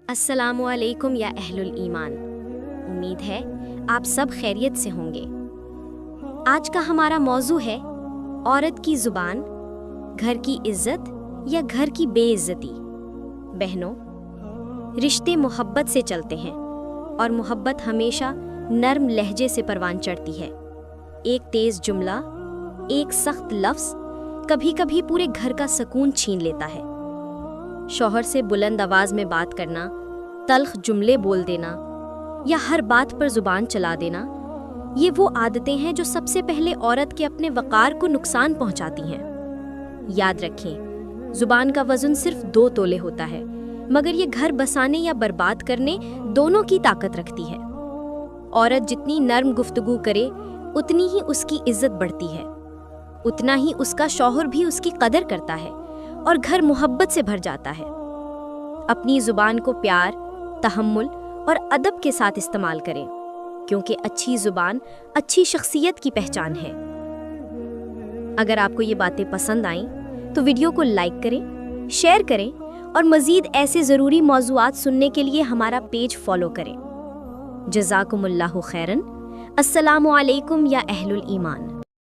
अस्सलामुअलैकुम या अहलुल ईमान। उम्मीद है आप सब खैरियत से होंगे। आज का हमारा मौजू है औरत की ज़ुबान, घर की इज़्ज़त या घर की बेइज्जती। बहनों, रिश्ते मोहब्बत से चलते हैं और मोहब्बत हमेशा नर्म लहजे से परवान चढ़ती है। एक तेज़ जुमला, एक सख्त लफ्ज़ कभी कभी पूरे घर का सुकून छीन लेता है। शौहर से बुलंद आवाज़ में बात करना, तल्ख जुमले बोल देना या हर बात पर ज़ुबान चला देना, ये वो आदतें हैं जो सबसे पहले औरत के अपने वक़ार को नुकसान पहुंचाती हैं। याद रखें, ज़ुबान का वज़न सिर्फ 2 तोले होता है, मगर ये घर बसाने या बर्बाद करने दोनों की ताकत रखती है। औरत जितनी नर्म गुफ्तगू करे, उतनी ही उसकी इज़्ज़त बढ़ती है, उतना ही उसका शौहर भी उसकी कदर करता है और घर मोहब्बत से भर जाता है। अपनी ज़ुबान को प्यार, तहम्मुल और अदब के साथ इस्तेमाल करें, क्योंकि अच्छी ज़ुबान अच्छी शख्सियत की पहचान है। अगर आपको ये बातें पसंद आईं तो वीडियो को लाइक करें, शेयर करें और मज़ीद ऐसे ज़रूरी मौज़ूआत सुनने के लिए हमारा पेज फॉलो करें। जज़ाकुमुल्लाहु खैरन। अस्सलामु अलैकुम या अहलुल ईमान।